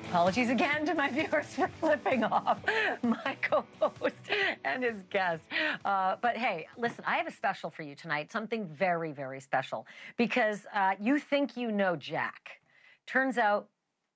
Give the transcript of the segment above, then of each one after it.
Apologies again to my viewers for flipping off my co-host and his guest. But hey, listen, I have a special for you tonight, something very, very special, because you think you know Jack. Turns out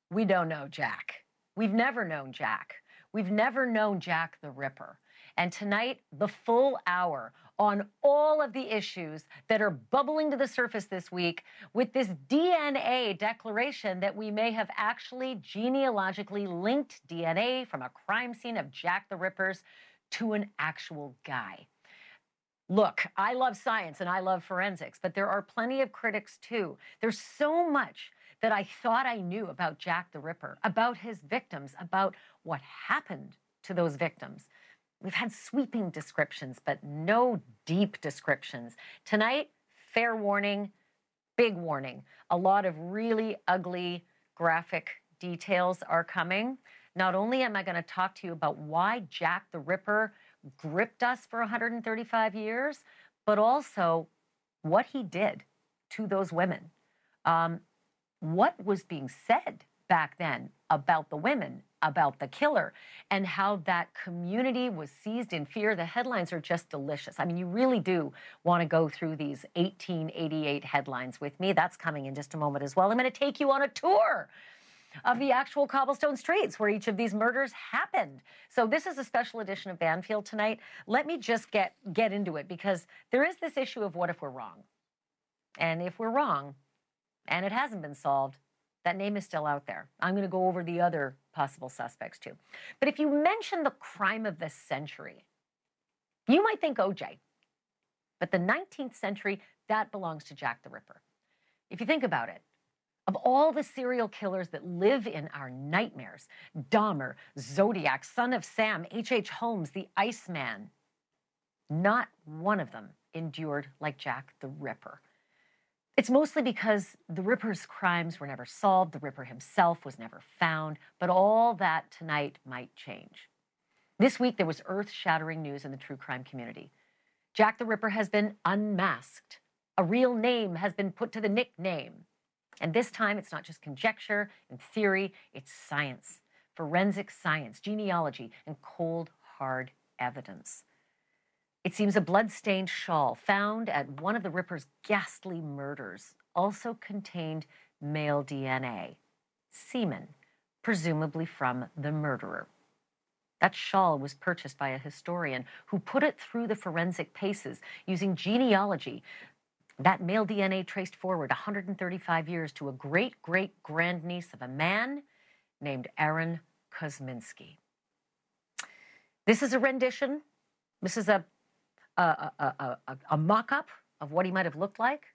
we don't know Jack. We've never known Jack. We've never known Jack the Ripper. And tonight, the full hour on all of the issues that are bubbling to the surface this week with this DNA declaration that we may have actually genealogically linked DNA from a crime scene of Jack the Ripper's to an actual guy. Look, I love science and I love forensics, but there are plenty of critics too. There's so much that I thought I knew about Jack the Ripper, about his victims, about what happened to those victims. We've had sweeping descriptions, but no deep descriptions. Tonight, fair warning, big warning. A lot of really ugly, graphic details are coming. Not only am I going to talk to you about why Jack the Ripper gripped us for 135 years, but also what he did to those women. What was being said back then about the women, about the killer, and how that community was seized in fear. The headlines are just delicious. I mean, you really do want to go through these 1888 headlines with me. That's coming in just a moment as well. I'm going to take you on a tour of the actual cobblestone streets where each of these murders happened. So this is a special edition of Banfield tonight. Let me just get into it, because there is this issue of what if we're wrong? And if we're wrong, and it hasn't been solved, that name is still out there. I'm going to go over the other possible suspects too. But if you mention the crime of the century, you might think OJ. But the 19th century, that belongs to Jack the Ripper. If you think about it, of all the serial killers that live in our nightmares, Dahmer, Zodiac, Son of Sam, H.H. Holmes, the Iceman, not one of them endured like Jack the Ripper. It's mostly because the Ripper's crimes were never solved, the Ripper himself was never found, but all that tonight might change. This week, there was earth-shattering news in the true crime community. Jack the Ripper has been unmasked. A real name has been put to the nickname. And this time, it's not just conjecture and theory, it's science, forensic science, genealogy, and cold, hard evidence. It seems a blood-stained shawl found at one of the Ripper's ghastly murders also contained male DNA, semen, presumably from the murderer. That shawl was purchased by a historian who put it through the forensic paces using genealogy. That male DNA traced forward 135 years to a great-great-grandniece of a man named Aaron Kosminski. This is a rendition. This is a mock-up of what he might have looked like.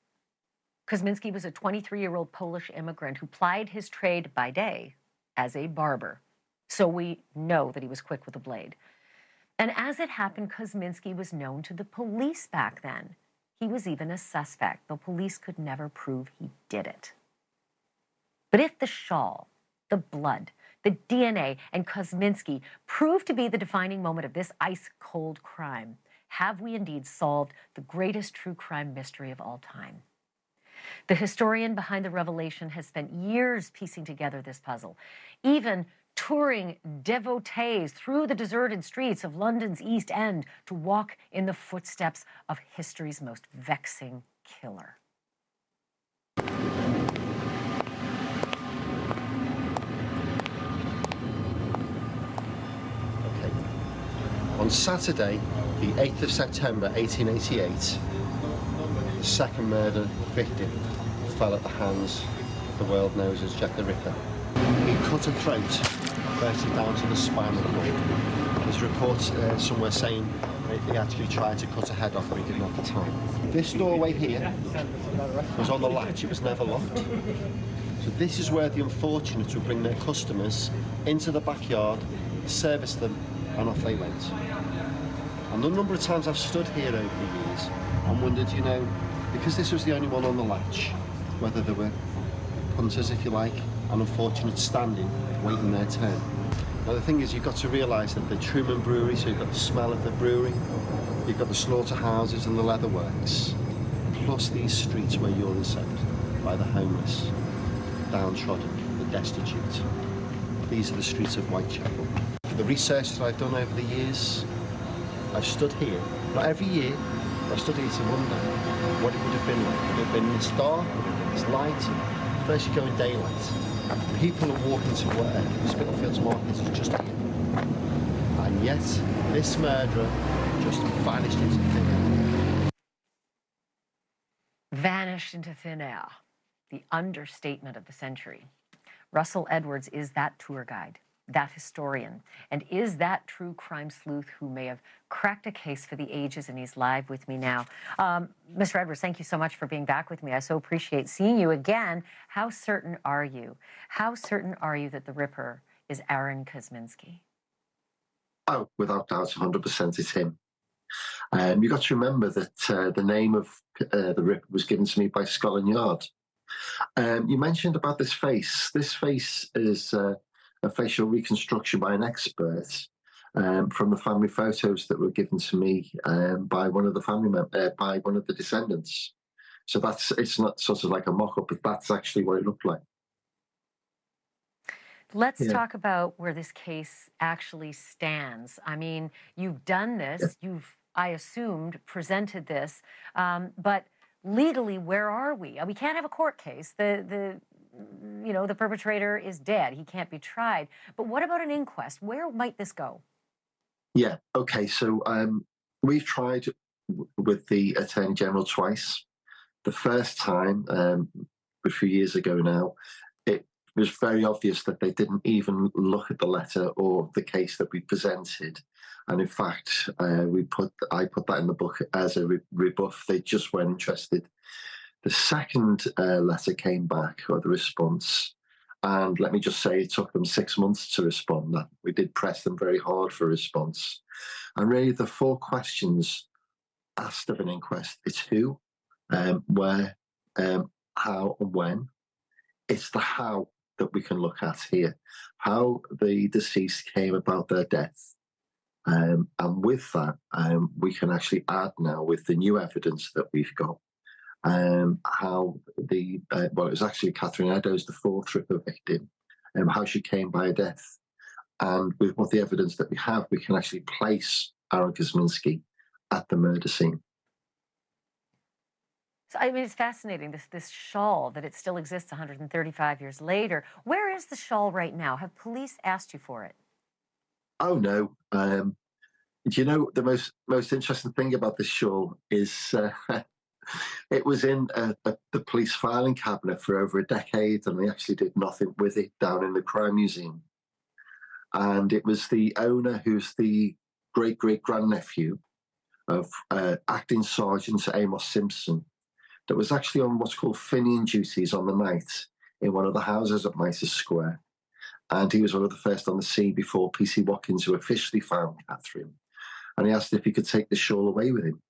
Kosminski was a 23-year-old Polish immigrant who plied his trade by day as a barber. So we know that he was quick with a blade. And as it happened, Kosminski was known to the police back then. He was even a suspect, though police could never prove he did it. But if the shawl, the blood, the DNA, and Kosminski proved to be the defining moment of this ice-cold crime, have we indeed solved the greatest true crime mystery of all time? The historian behind the revelation has spent years piecing together this puzzle, even touring devotees through the deserted streets of London's East End to walk in the footsteps of history's most vexing killer. On Saturday, the 8th of September 1888, the second murder victim fell at the hands the world knows as Jack the Ripper. He cut a throat, firstly down to the spinal cord. There's reports somewhere saying he actually tried to cut a head off, but he didn't have the time. This doorway here was on the latch, it was never locked. So this is where the unfortunates would bring their customers into the backyard, service them, and off they went. And the number of times I've stood here over the years and wondered, you know, because this was the only one on the latch, whether there were punters, if you like, and unfortunates standing, waiting their turn. Now the thing is, you've got to realise that the Truman Brewery, so you've got the smell of the brewery, you've got the slaughterhouses and the leather works, plus these streets where you're inside by the homeless, downtrodden, the destitute. These are the streets of Whitechapel. For the research that I've done over the years, I've stood here, not every year, but I stood here to wonder what it would have been like. Would it have been this dark? Would it have been this light? First you go in daylight. People are walking to work. Spitalfields Market is just here. And yet, this murderer just vanished into thin air. Vanished into thin air. The understatement of the century. Russell Edwards is that tour guide, that historian, and is that true crime sleuth who may have cracked a case for the ages, and he's live with me now. Mr. Edwards, thank you so much for being back with me. I so appreciate seeing you again. How certain are you? How certain are you that the Ripper is Aaron Kosminski? Oh, without doubt, 100% it's him. You've got to remember that the name of the Ripper was given to me by Scotland Yard. You mentioned about this face. This face is a facial reconstruction by an expert from the family photos that were given to me by one of the family by one of the descendants. So it's not sort of like a mock-up, but that's actually what it looked like. Let's talk about where this case actually stands. I mean, you've done this. You've, I assumed, presented this, but legally, where are we? We can't have a court case. The perpetrator is dead. He can't be tried. But what about an inquest? Where might this go? Yeah. Okay. So we've tried with the Attorney General twice. The first time, a few years ago now, it was very obvious that they didn't even look at the letter or the case that we presented. And in fact, I put that in the book as a rebuff. They just weren't interested. The second letter came back, or the response, and let me just say it took them 6 months to respond. We did press them very hard for a response. And really the 4 questions asked of an inquest, it's who, where, how and when. It's the how that we can look at here, how the deceased came about their death. And with that, we can actually add now with the new evidence that we've got, how it was actually Catherine Eddowes, the 4th Ripper victim, how she came by her death. And with what the evidence that we have, we can actually place Aaron Kosminski at the murder scene. So, I mean, it's fascinating, this shawl, that it still exists 135 years later. Where is the shawl right now? Have police asked you for it? Oh, no. Do you know, the most interesting thing about this shawl is it was in the police filing cabinet for over a decade, and they actually did nothing with it down in the Crime Museum. And it was the owner, who's the great-great-grandnephew of Acting Sergeant Amos Simpson, that was actually on what's called Finian duties on the night in one of the houses at Mitre Square. And he was one of the first on the scene before PC Watkins, who officially found Catherine. And he asked if he could take the shawl away with him,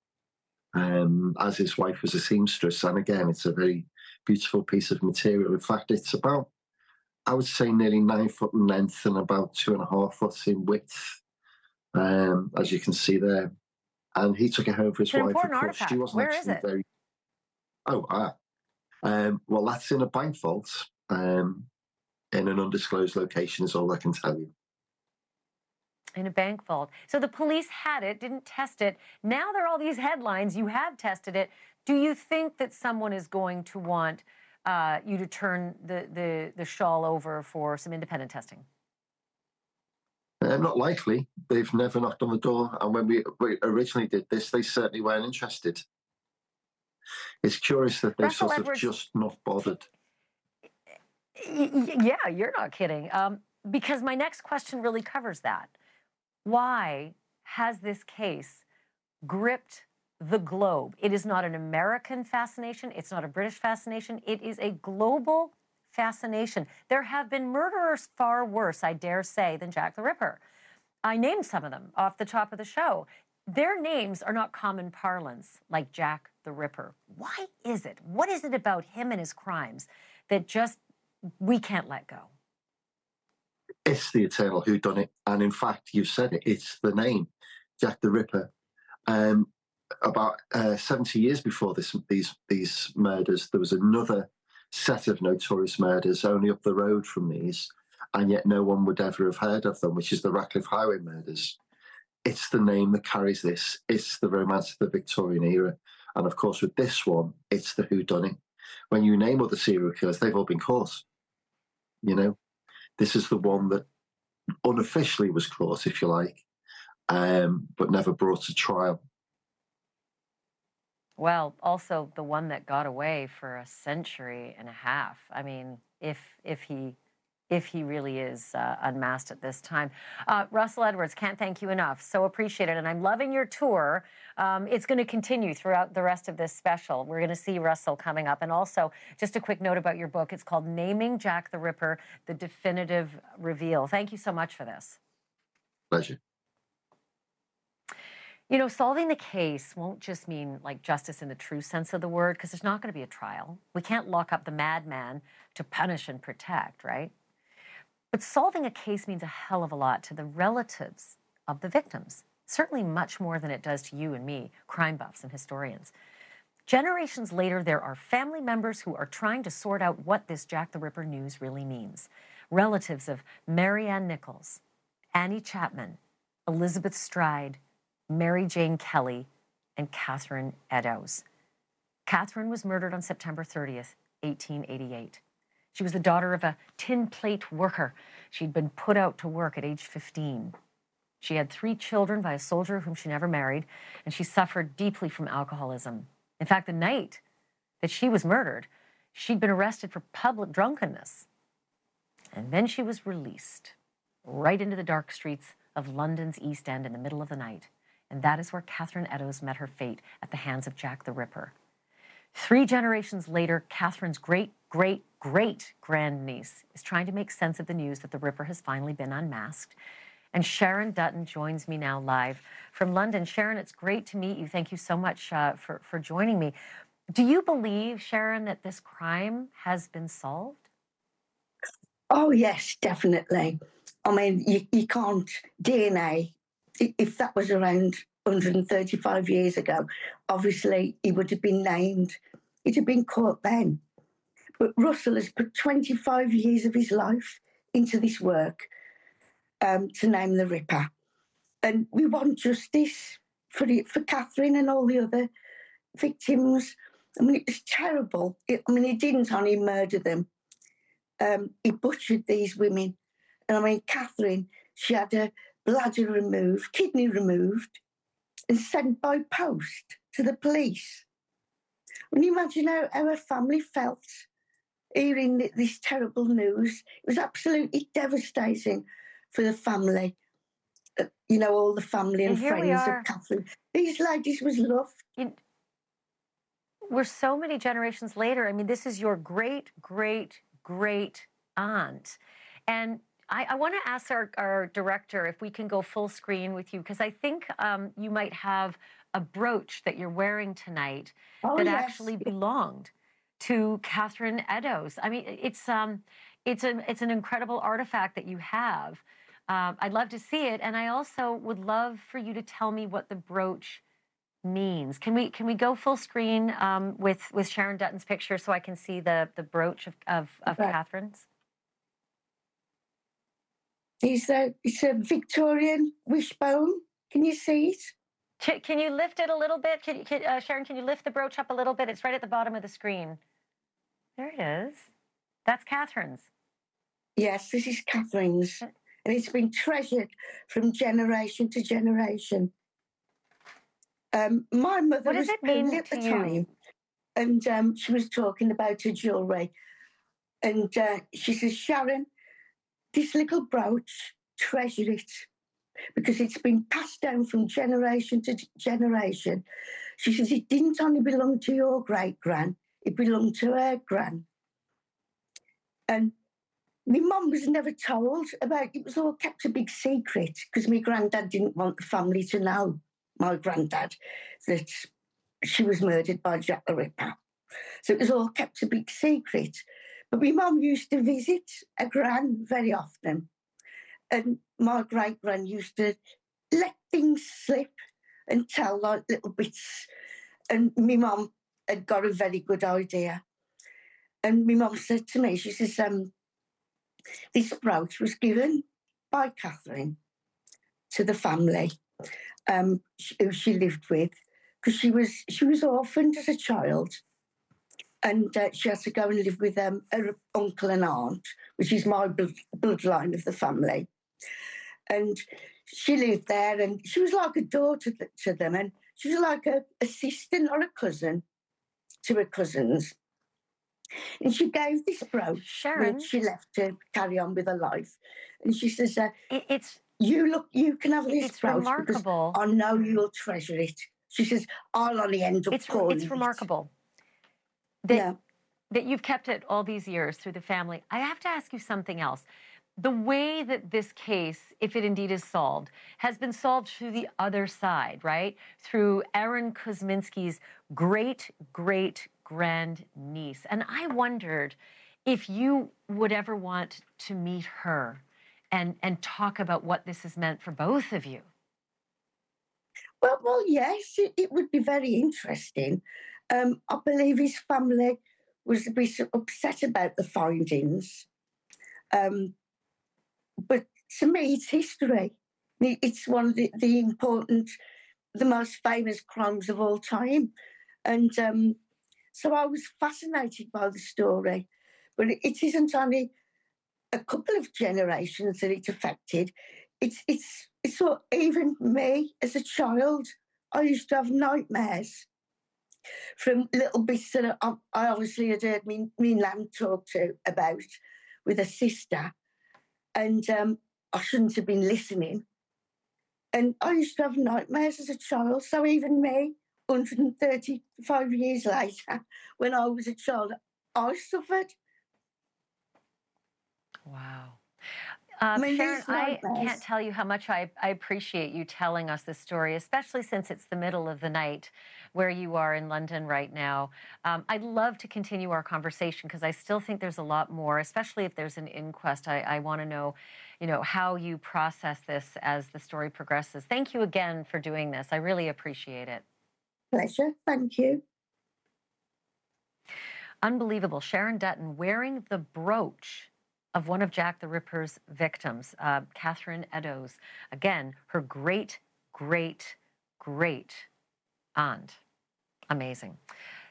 as his wife was a seamstress. And again, it's a very beautiful piece of material. In fact, it's about, I would say, nearly 9 foot in length and about 2.5 foot in width, as you can see there. And he took it home for his wife. Important artifact. She wasn't Where actually is it? very. Well, that's in a bank vault in an undisclosed location, is all I can tell you. In a bank vault. So the police had it, didn't test it. Now there are all these headlines. You have tested it. Do you think that someone is going to want you to turn the shawl over for some independent testing? Not likely. They've never knocked on the door. And when we originally did this, they certainly weren't interested. It's curious that they've sort of just not bothered. Yeah, you're not kidding. Because my next question really covers that. Why has this case gripped the globe? It is not an American fascination. It's not a British fascination. It is a global fascination. There have been murderers far worse, I dare say, than Jack the Ripper. I named some of them off the top of the show. Their names are not common parlance like Jack the Ripper. Why is it? What is it about him and his crimes that just we can't let go? It's the eternal whodunit, and in fact, you've said it. It's the name, Jack the Ripper. About 70 years before these murders, there was another set of notorious murders only up the road from these, and yet no one would ever have heard of them, which is the Ratcliffe Highway murders. It's the name that carries this. It's the romance of the Victorian era. And of course, with this one, it's the whodunit. When you name other serial killers, they've all been caught. You know, this is the one that unofficially was caught, if you like, but never brought to trial. Well, also the one that got away for a century and a half. I mean, if he really is unmasked at this time. Russell Edwards, can't thank you enough. So appreciate it. And I'm loving your tour. It's going to continue throughout the rest of this special. We're going to see Russell coming up. And also, just a quick note about your book. It's called Naming Jack the Ripper, The Definitive Reveal. Thank you so much for this. Pleasure. You know, solving the case won't just mean like justice in the true sense of the word, because there's not going to be a trial. We can't lock up the madman to punish and protect, right? But solving a case means a hell of a lot to the relatives of the victims, certainly much more than it does to you and me, crime buffs and historians. Generations later, there are family members who are trying to sort out what this Jack the Ripper news really means. Relatives of Mary Ann Nichols, Annie Chapman, Elizabeth Stride, Mary Jane Kelly, and Catherine Eddowes. Catherine was murdered on September 30th, 1888. She was the daughter of a tin plate worker. She'd been put out to work at age 15. She had 3 children by a soldier whom she never married, and she suffered deeply from alcoholism. In fact, the night that she was murdered, she'd been arrested for public drunkenness. And then she was released right into the dark streets of London's East End in the middle of the night. And that is where Catherine Eddowes met her fate at the hands of Jack the Ripper. 3 generations later, Catherine's great-great-great-grandniece is trying to make sense of the news that the Ripper has finally been unmasked. And Sharon Dutton joins me now live from London. Sharon, it's great to meet you. Thank you so much for joining me. Do you believe, Sharon, that this crime has been solved? Oh, yes, definitely. I mean, you can't DNA. If that was around 135 years ago, obviously he would have been named. He'd have been caught then. But Russell has put 25 years of his life into this work to name the Ripper. And we want justice for Catherine and all the other victims. I mean, it was terrible. He didn't only murder them. He butchered these women. And I mean, Catherine, she had a bladder removed, kidney removed, and sent by post to the police. Can you imagine how her family felt hearing this terrible news? It was absolutely devastating for the family. You know, all the family and friends of Catherine. These ladies was loved. We're so many generations later. I mean, this is your great-great-great aunt. And I want to ask our director if we can go full screen with you, because I think you might have a brooch that you're wearing tonight that actually belonged to Catherine Eddowes. I mean, it's an incredible artifact that you have. I'd love to see it, and I also would love for you to tell me what the brooch means. Can we go full screen with Sharon Dutton's picture so I can see the brooch of Catherine's? It's a Victorian wishbone. Can you see it? Can you lift it a little bit? Sharon, can you lift the brooch up a little bit? It's right at the bottom of the screen. There it is. That's Catherine's. Yes, this is Catherine's. And it's been treasured from generation to generation. My mother was pregnant at the time, and she was talking about her jewellery. And she says, Sharon, this little brooch, treasure it, because it's been passed down from generation to generation. She says, it didn't only belong to your great-gran, it belonged to her gran. And my mum was never told about it. Was all kept a big secret, because my granddad didn't want the family to know, my granddad, that she was murdered by Jack the Ripper. So it was all kept a big secret. But my mum used to visit her gran very often. And my great-gran used to let things slip and tell like little bits. And my mum had got a very good idea. And my mum said to me, she says, This brooch was given by Catherine to the family who she lived with, because she was orphaned as a child, and she had to go and live with her uncle and aunt, which is my bloodline of the family. And she lived there, and she was like a daughter to them, and she was like a sister, not a cousin, to her cousins. And she gave this brooch Sharon, when she left to carry on with her life. And she says, it's you can have this brooch remarkable. because I know you'll treasure it. She says, I'll only end up calling it. It's remarkable that you've kept it all these years through the family. I have to ask you something else. The way that this case, if it indeed is solved, has been solved through the other side, right? Through Aaron Kosminski's great-great-grand-niece. And I wondered if you would ever want to meet her and talk about what this has meant for both of you. Well, yes, it would be very interesting. I believe his family was a bit upset about the findings. But to me, it's history. It's one of the important, the most famous crimes of all time. And so I was fascinated by the story. But it isn't only a couple of generations that it affected. It's sort even me as a child, I used to have nightmares from little bits that I obviously had heard me nan talk about with a sister. And I shouldn't have been listening. And I used to have nightmares as a child. So even me, 135 years later, when I was a child, I suffered. Wow. Sharon, I can't tell you how much I appreciate you telling us this story, especially since it's the middle of the night where you are in London right now. I'd love to continue our conversation because I still think there's a lot more, especially if there's an inquest. I want to know, how you process this as the story progresses. Thank you again for doing this. I really appreciate it. Pleasure. Thank you. Unbelievable. Sharon Dutton wearing the brooch of one of Jack the Ripper's victims, Catherine Eddowes. Again, her great-great-great-aunt. Amazing.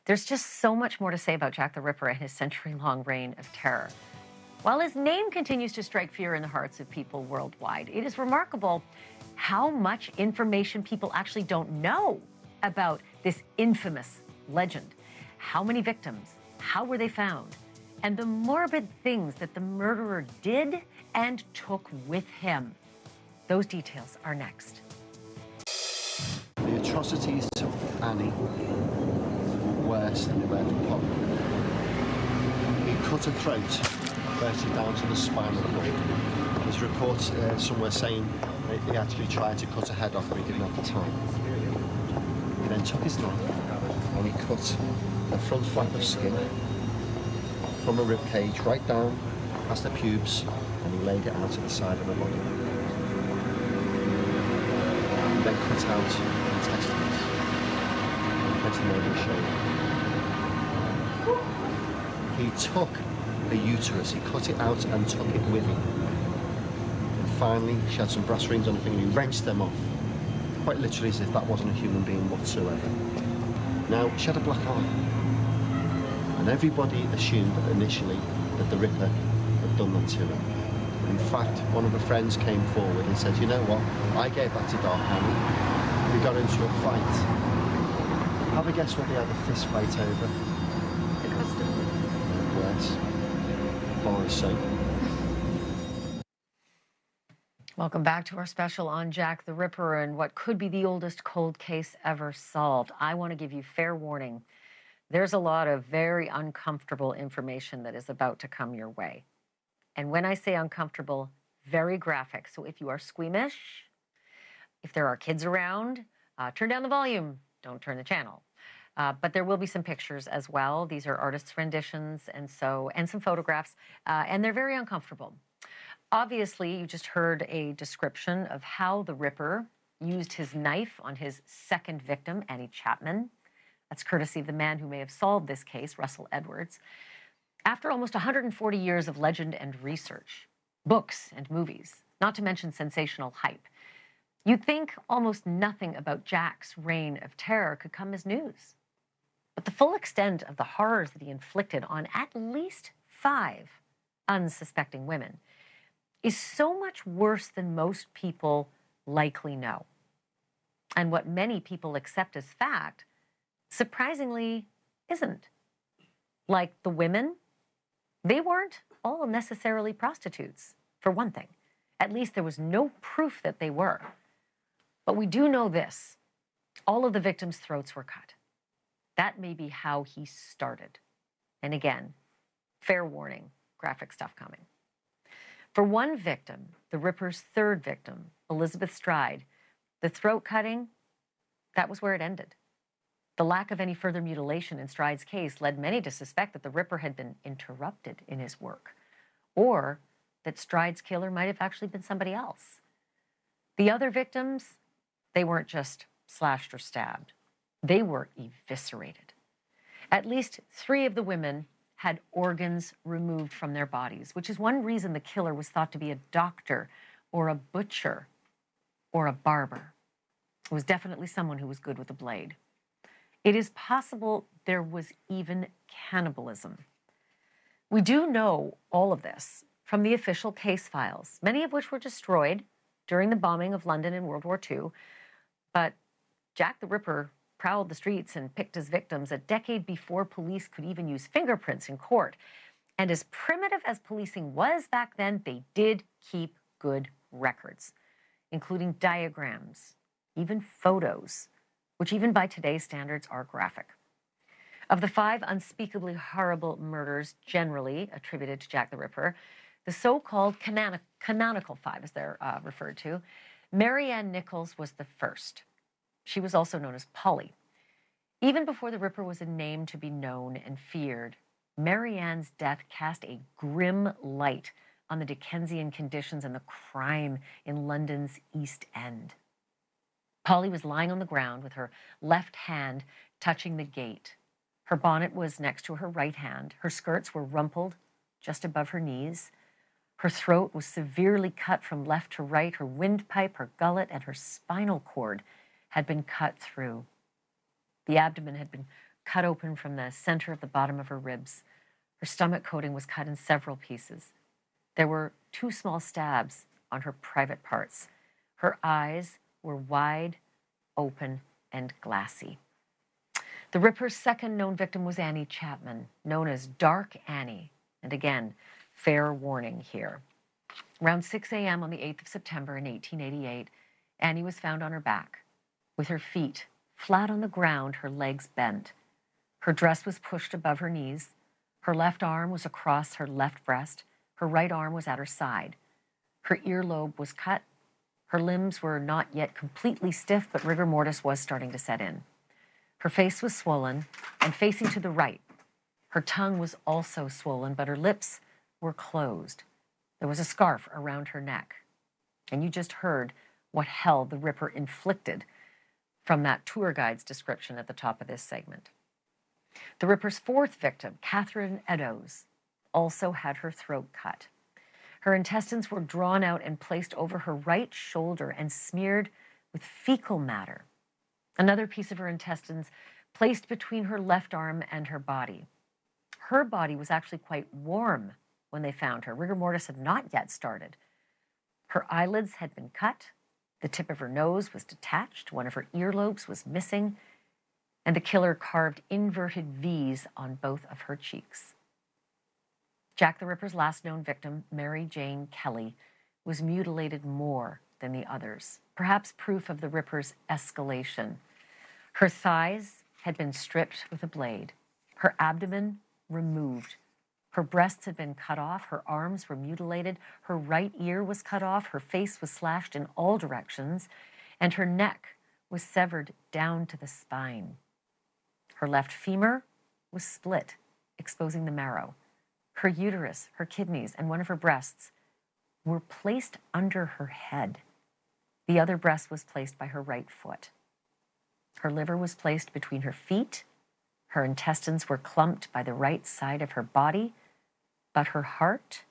There's just so much more to say about Jack the Ripper and his century-long reign of terror. While his name continues to strike fear in the hearts of people worldwide, it is remarkable how much information people actually don't know about this infamous legend. How many victims? How were they found? And the morbid things that the murderer did and took with him. Those details are next. The atrocities of Annie were worse than they were for Pop. He cut her throat, virtually down to the spine of the neck. There's reports somewhere saying that he actually tried to cut her head off, but he didn't have the time. He then took his knife and he cut the front flap of skin from a rib cage right down past the pubes, and he laid it out to the side of her body. He then cut out the intestines and placed them over the shoulder. He took the uterus, he cut it out and took it with him. And finally, she had some brass rings on her finger, and he wrenched them off, quite literally as if that wasn't a human being whatsoever. Now, she had a black eye. And everybody assumed initially that the Ripper had done that to her. In fact, one of her friends came forward and said, you know what, I gave that to Dark Annie. We got into a fight. Have a guess what they had a fist fight over? The custody. No, worse. Bar of soap. Welcome back to our special on Jack the Ripper and what could be the oldest cold case ever solved. I want to give you fair warning. There's a lot of very uncomfortable information that is about to come your way. And when I say uncomfortable, very graphic. So if you are squeamish, if there are kids around, turn down the volume, don't turn the channel. But there will be some pictures as well. These are artists' renditions and some photographs, and they're very uncomfortable. Obviously, you just heard a description of how the Ripper used his knife on his second victim, Annie Chapman. That's courtesy of the man who may have solved this case, Russell Edwards. After almost 140 years of legend and research, books and movies, not to mention sensational hype, you'd think almost nothing about Jack's reign of terror could come as news. But the full extent of the horrors that he inflicted on at least 5 unsuspecting women is so much worse than most people likely know. And what many people accept as fact, surprisingly, isn't. Like the women, they weren't all necessarily prostitutes, for one thing. At least there was no proof that they were. But we do know this: all of the victims' throats were cut. That may be how he started. And again, fair warning, graphic stuff coming. For one victim, the Ripper's 3rd victim, Elizabeth Stride, the throat cutting, that was where it ended. The lack of any further mutilation in Stride's case led many to suspect that the Ripper had been interrupted in his work, or that Stride's killer might have actually been somebody else. The other victims, they weren't just slashed or stabbed. They were eviscerated. At least 3 of the women had organs removed from their bodies, which is one reason the killer was thought to be a doctor or a butcher or a barber. It was definitely someone who was good with a blade. It is possible there was even cannibalism. We do know all of this from the official case files, many of which were destroyed during the bombing of London in World War II. But Jack the Ripper prowled the streets and picked his victims a decade before police could even use fingerprints in court. And as primitive as policing was back then, they did keep good records, including diagrams, even photos, which even by today's standards are graphic. Of the 5 unspeakably horrible murders generally attributed to Jack the Ripper, the so-called canonical 5, as they're referred to, Mary Ann Nichols was the first. She was also known as Polly. Even before the Ripper was a name to be known and feared, Mary Ann's death cast a grim light on the Dickensian conditions and the crime in London's East End. Polly was lying on the ground with her left hand touching the gate. Her bonnet was next to her right hand. Her skirts were rumpled just above her knees. Her throat was severely cut from left to right. Her windpipe, her gullet, and her spinal cord had been cut through. The abdomen had been cut open from the center of the bottom of her ribs. Her stomach coating was cut in several pieces. There were 2 small stabs on her private parts. Her eyes were wide open and glassy. The Ripper's 2nd known victim was Annie Chapman, known as Dark Annie. And again, fair warning here. Around 6 a.m. on the 8th of September in 1888, Annie was found on her back, with her feet flat on the ground, her legs bent. Her dress was pushed above her knees. Her left arm was across her left breast. Her right arm was at her side. Her earlobe was cut. Her limbs were not yet completely stiff, but rigor mortis was starting to set in. Her face was swollen and facing to the right. Her tongue was also swollen, but her lips were closed. There was a scarf around her neck. And you just heard what hell the Ripper inflicted from that tour guide's description at the top of this segment. The Ripper's 4th victim, Catherine Eddowes, also had her throat cut. Her intestines were drawn out and placed over her right shoulder and smeared with fecal matter. Another piece of her intestines placed between her left arm and her body. Her body was actually quite warm when they found her. Rigor mortis had not yet started. Her eyelids had been cut. The tip of her nose was detached. One of her earlobes was missing. And the killer carved inverted V's on both of her cheeks. Jack the Ripper's last known victim, Mary Jane Kelly, was mutilated more than the others, perhaps proof of the Ripper's escalation. Her thighs had been stripped with a blade, her abdomen removed, her breasts had been cut off, her arms were mutilated, her right ear was cut off, her face was slashed in all directions, and her neck was severed down to the spine. Her left femur was split, exposing the marrow. Her uterus, her kidneys, and one of her breasts were placed under her head. The other breast was placed by her right foot. Her liver was placed between her feet. Her intestines were clumped by the right side of her body. But her heart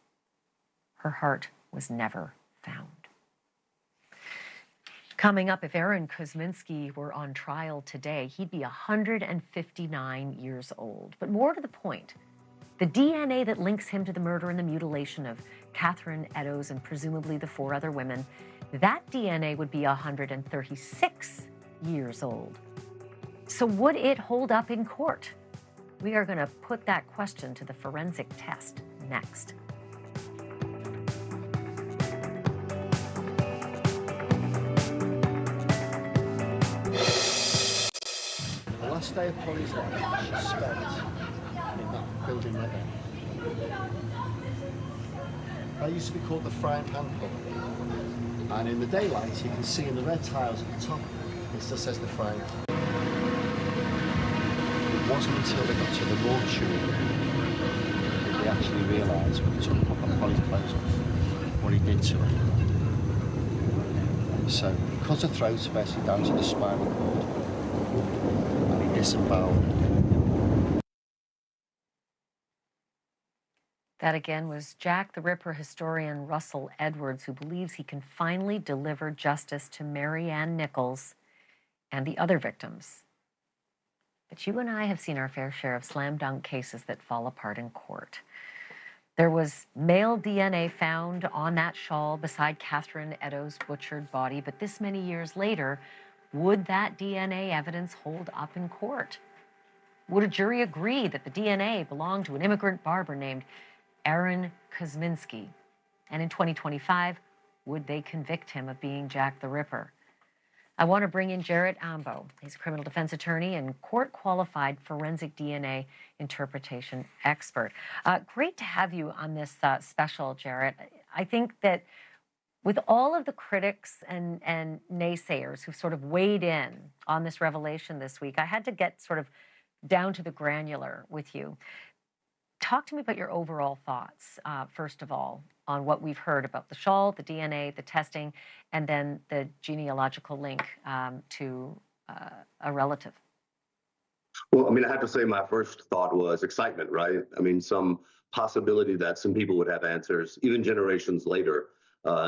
was never found. Coming up, if Aaron Kosminski were on trial today, he'd be 159 years old. But more to the point, the DNA that links him to the murder and the mutilation of Catherine Eddowes and presumably the 4 other women, that DNA would be 136 years old. So would it hold up in court? We are going to put that question to the forensic test next. The last day of Polly's life, she spent in that building right there. That used to be called the Frying Pan Club. And in the daylight, you can see in the red tiles at the top, it still says the Frying Pan. It wasn't until they got to the mortuary that they actually realised when they took Polly's clothes off what he did to her. So he cut her throat basically down to the spinal cord, and he disemboweled. That again was Jack the Ripper historian Russell Edwards, who believes he can finally deliver justice to Mary Ann Nichols and the other victims. But you and I have seen our fair share of slam dunk cases that fall apart in court. There was male DNA found on that shawl beside Catherine Eddowes' butchered body, but this many years later, would that DNA evidence hold up in court? Would a jury agree that the DNA belonged to an immigrant barber named Aaron Kosminski? And in 2025, would they convict him of being Jack the Ripper? I want to bring in Jarrett Ambeau. He's a criminal defense attorney and court-qualified forensic DNA interpretation expert. Great to have you on this special, Jarrett. I think that with all of the critics and naysayers who've sort of weighed in on this revelation this week, I had to get sort of down to the granular with you. Talk to me about your overall thoughts, first of all, on what we've heard about the shawl, the DNA, the testing, and then the genealogical link to a relative. Well, I mean, I have to say my first thought was excitement, right? I mean, some possibility that some people would have answers, even generations later,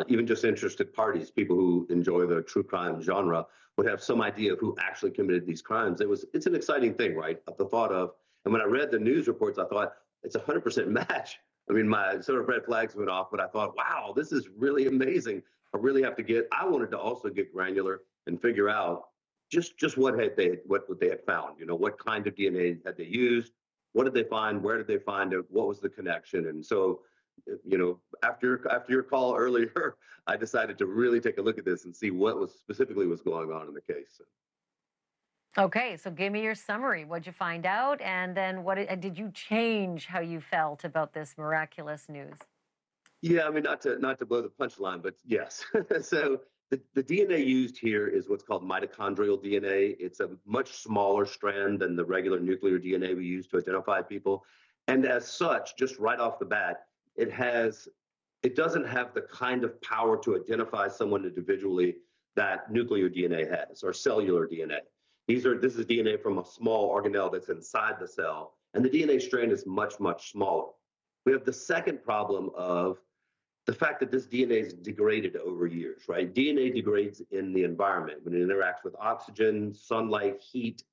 even just interested parties, people who enjoy the true crime genre, would have some idea of who actually committed these crimes. It's an exciting thing, right? The thought of, and when I read the news reports, I thought, it's a 100% match. I mean, my sort of red flags went off, but I thought, wow, this is really amazing. I wanted to also get granular and figure out just what they had found. You know, what kind of DNA had they used? What did they find? Where did they find it? What was the connection? And so, you know, after your call earlier, I decided to really take a look at this and see what was going on in the case. Okay, so give me your summary. What'd you find out? And then did you change how you felt about this miraculous news? Yeah, I mean, not to blow the punchline, but yes. So the DNA used here is what's called mitochondrial DNA. It's a much smaller strand than the regular nuclear DNA we use to identify people. And as such, just right off the bat, it doesn't have the kind of power to identify someone individually that nuclear DNA has, or cellular DNA. This is DNA from a small organelle that's inside the cell, and the DNA strand is much, much smaller. We have the second problem of the fact that this DNA is degraded over years, right? DNA degrades in the environment when it interacts with oxygen, sunlight, heat.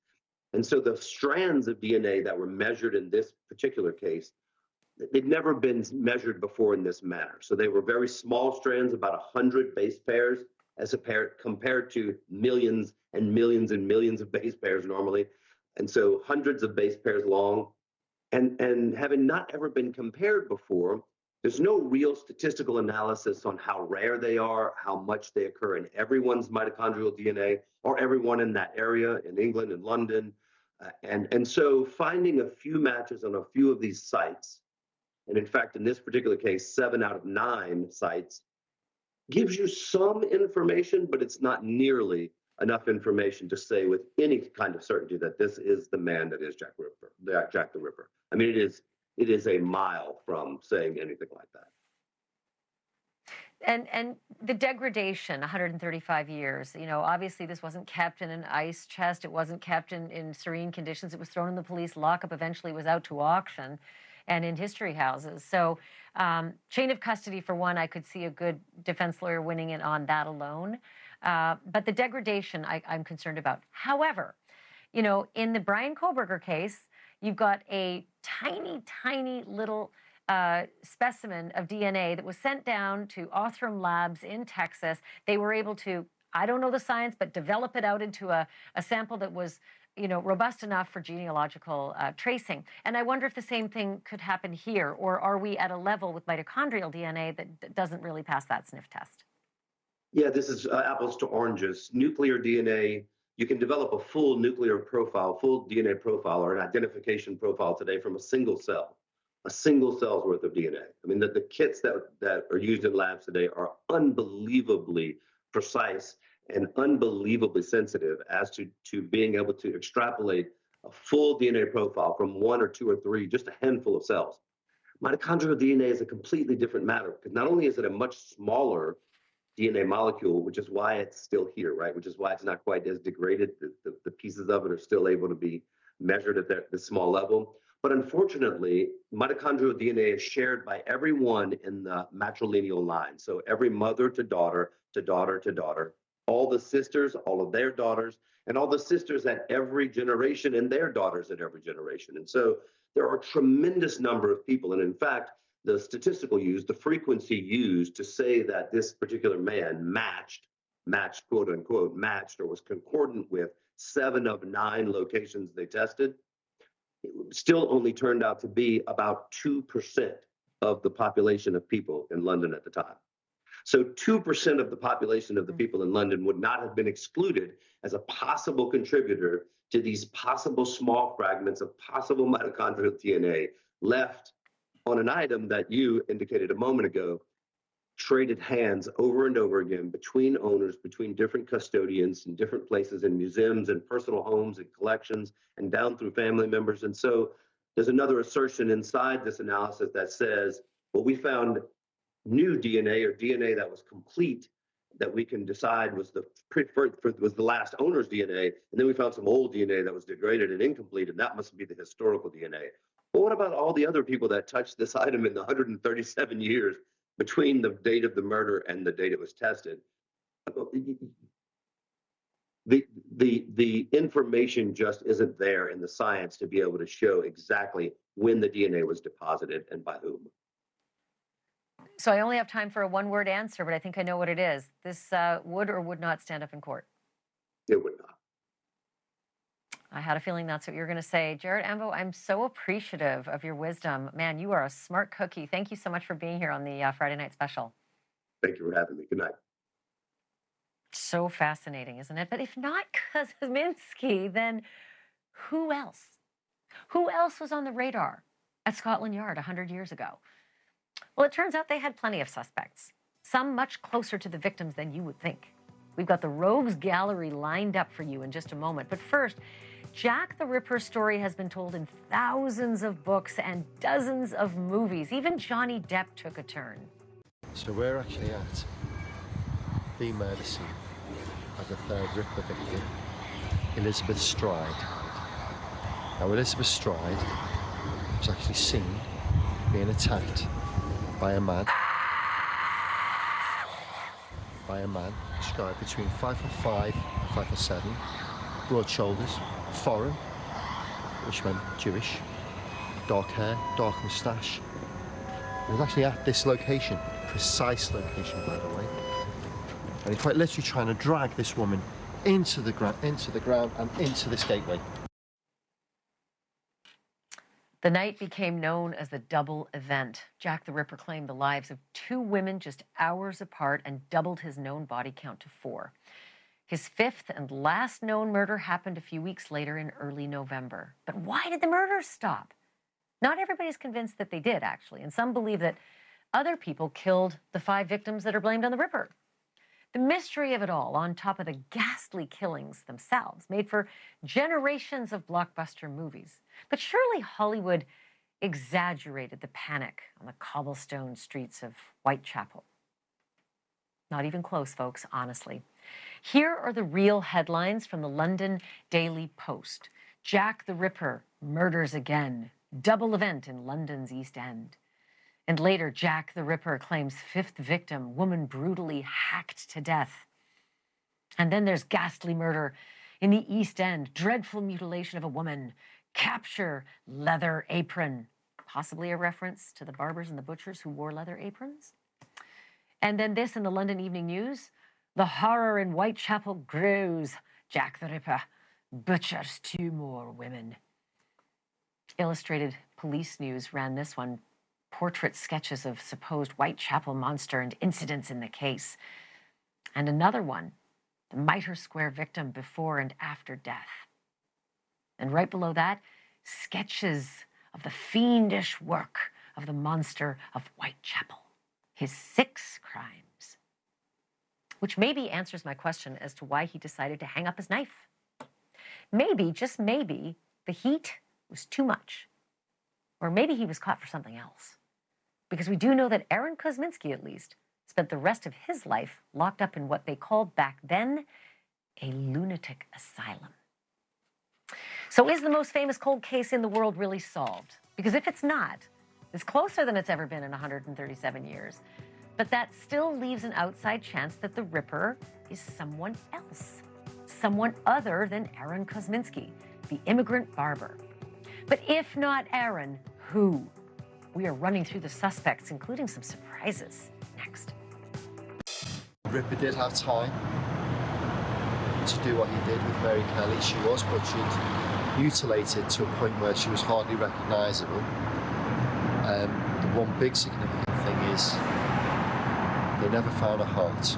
And so the strands of DNA that were measured in this particular case, they'd never been measured before in this manner. So they were very small strands, about 100 base pairs, compared to millions and millions and millions of base pairs normally. And so hundreds of base pairs long. And having not ever been compared before, there's no real statistical analysis on how rare they are, how much they occur in everyone's mitochondrial DNA, or everyone in that area in England and London. And so finding a few matches on a few of these sites, and in fact, in this particular case, 7 out of 9 sites, gives you some information, but it's not nearly enough information to say with any kind of certainty that this is the man that is Jack the Ripper. I mean, it is a mile from saying anything like that. And the degradation, 135 years, you know, obviously this wasn't kept in an ice chest. It wasn't kept in serene conditions. It was thrown in the police lockup, eventually was out to auction. and in history houses. So chain of custody, for one, I could see a good defense lawyer winning it on that alone. But the degradation I'm concerned about. However, you know, in the Brian Kohberger case, you've got a tiny, tiny little specimen of DNA that was sent down to Othram Labs in Texas. They were able to, I don't know the science, but develop it out into a sample that was, you know, robust enough for genealogical tracing. And I wonder if the same thing could happen here, or are we at a level with mitochondrial DNA that doesn't really pass that sniff test? Yeah, this is apples to oranges. Nuclear DNA, you can develop a full nuclear profile, full DNA profile, or an identification profile today from a single cell. A single cell's worth of DNA. I mean, the kits that are used in labs today are unbelievably precise and unbelievably sensitive as to being able to extrapolate a full DNA profile from one or two or three, just a handful of cells. Mitochondrial DNA is a completely different matter, because not only is it a much smaller DNA molecule, which is why it's still here, right? Which is why it's not quite as degraded. The pieces of it are still able to be measured at the small level. But unfortunately, mitochondrial DNA is shared by everyone in the matrilineal line. So every mother to daughter, to daughter, to daughter, all the sisters, all of their daughters, and all the sisters at every generation and their daughters at every generation. And so there are a tremendous number of people. And in fact, the statistical use, the frequency used to say that this particular man matched, quote unquote, matched or was concordant with 7 of 9 locations they tested, still only turned out to be about 2% of the population of people in London at the time. So 2% of the population of the people in London would not have been excluded as a possible contributor to these possible small fragments of possible mitochondrial DNA left on an item that you indicated a moment ago traded hands over and over again between owners, between different custodians in different places, in museums and personal homes and collections, and down through family members. And so there's another assertion inside this analysis that says, well, we found new DNA, or DNA that was complete, that we can decide was the last owner's DNA, and then we found some old DNA that was degraded and incomplete, and that must be the historical DNA. But what about all the other people that touched this item in the 137 years between the date of the murder and the date it was tested? The information just isn't there in the science to be able to show exactly when the DNA was deposited and by whom. So I only have time for a one-word answer, but I think I know what it is. This would or would not stand up in court? It would not. I had a feeling that's what you were going to say. Jarrett Ambeau, I'm so appreciative of your wisdom. Man, you are a smart cookie. Thank you so much for being here on the Friday Night Special. Thank you for having me. Good night. So fascinating, isn't it? But if not Kosminski, then who else? Who else was on the radar at Scotland Yard 100 years ago? Well, it turns out they had plenty of suspects, some much closer to the victims than you would think. We've got the Rogues Gallery lined up for you in just a moment. But first, Jack the Ripper's story has been told in thousands of books and dozens of movies. Even Johnny Depp took a turn. So we're actually at the murder scene of the third Ripper victim, Elizabeth Stride. Now, Elizabeth Stride was actually seen being attacked by a man described between 5'5" and 5'7", broad shoulders, foreign, which meant Jewish, dark hair, dark moustache. He was actually at this location, precise location, by the way, and he's quite literally trying to drag this woman into the ground and into this gateway. The night became known as the double event. Jack the Ripper claimed the lives of 2 women just hours apart and doubled his known body count to 4. His 5th and last known murder happened a few weeks later in early November. But why did the murders stop? Not everybody's convinced that they did, actually, and some believe that other people killed the 5 victims that are blamed on the Ripper. The mystery of it all, on top of the ghastly killings themselves, made for generations of blockbuster movies. But surely Hollywood exaggerated the panic on the cobblestone streets of Whitechapel. Not even close, folks, honestly. Here are the real headlines from the London Daily Post. Jack the Ripper murders again. double event in London's East End. And later, Jack the Ripper claims fifth victim, woman brutally hacked to death. And then there's ghastly murder in the East End, dreadful mutilation of a woman, capture, leather apron, possibly a reference to the barbers and the butchers who wore leather aprons. And then this in the London Evening News, the horror in Whitechapel grows, Jack the Ripper butchers two more women. Illustrated Police News ran this one, portrait sketches of supposed Whitechapel monster and incidents in the case. And another one, the Mitre Square victim before and after death. And right below that, sketches of the fiendish work of the monster of Whitechapel, his 6 crimes. Which maybe answers my question as to why he decided to hang up his knife. Maybe, just maybe, the heat was too much. Or maybe he was caught for something else. Because we do know that Aaron Kosminski, at least, spent the rest of his life locked up in what they called back then a lunatic asylum. So is the most famous cold case in the world really solved? Because if it's not, it's closer than it's ever been in 137 years. But that still leaves an outside chance that the Ripper is someone else, someone other than Aaron Kosminski, the immigrant barber. But if not Aaron, who? We are running through the suspects, including some surprises, next. Ripper did have time to do what he did with Mary Kelly. She was butchered, mutilated to a point where she was hardly recognisable. The one big significant thing is they never found a heart.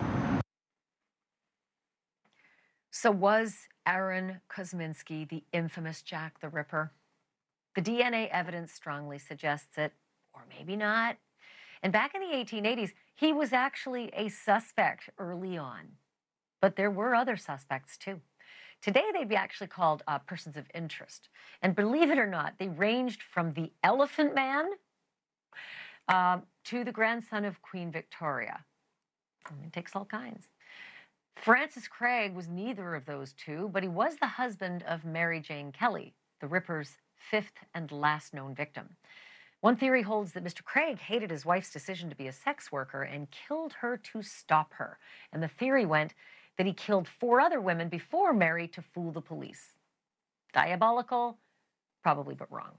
So was Aaron Kosminski the infamous Jack the Ripper? The DNA evidence strongly suggests it, or maybe not. And back in the 1880s, he was actually a suspect early on. But there were other suspects too. Today, they'd be actually called persons of interest. And believe it or not, they ranged from the Elephant Man to the grandson of Queen Victoria. It takes all kinds. Francis Craig was neither of those two, but he was the husband of Mary Jane Kelly, the Ripper's 5th and last known victim. One theory holds that Mr. Craig hated his wife's decision to be a sex worker and killed her to stop her. And the theory went that he killed 4 other women before Mary to fool the police. Diabolical? Probably, but wrong.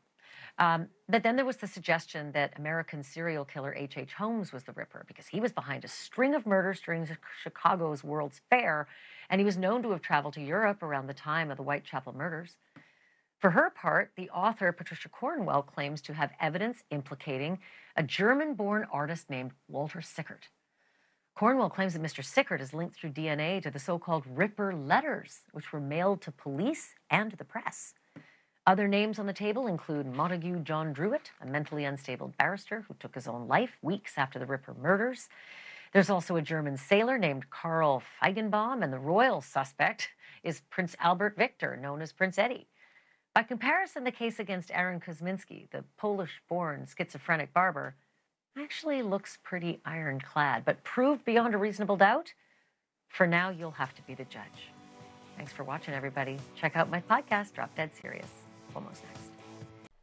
But then there was the suggestion that American serial killer H.H. Holmes was the Ripper because he was behind a string of murders during Chicago's World's Fair, and he was known to have traveled to Europe around the time of the Whitechapel murders. For her part, the author Patricia Cornwell claims to have evidence implicating a German-born artist named Walter Sickert. Cornwell claims that Mr. Sickert is linked through DNA to the so-called Ripper letters, which were mailed to police and the press. Other names on the table include Montague John Druitt, a mentally unstable barrister who took his own life weeks after the Ripper murders. There's also a German sailor named Karl Feigenbaum, and the royal suspect is Prince Albert Victor, known as Prince Eddie. By comparison, the case against Aaron Kosminski, the Polish-born schizophrenic barber, actually looks pretty ironclad, but proved beyond a reasonable doubt? For now, you'll have to be the judge. Thanks for watching, everybody. Check out my podcast, Drop Dead Serious. Almost next.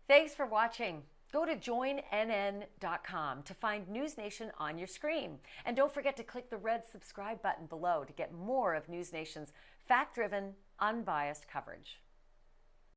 Thanks for watching. Go to joinnn.com to find NewsNation on your screen. And don't forget to click the red subscribe button below to get more of NewsNation's fact-driven, unbiased coverage.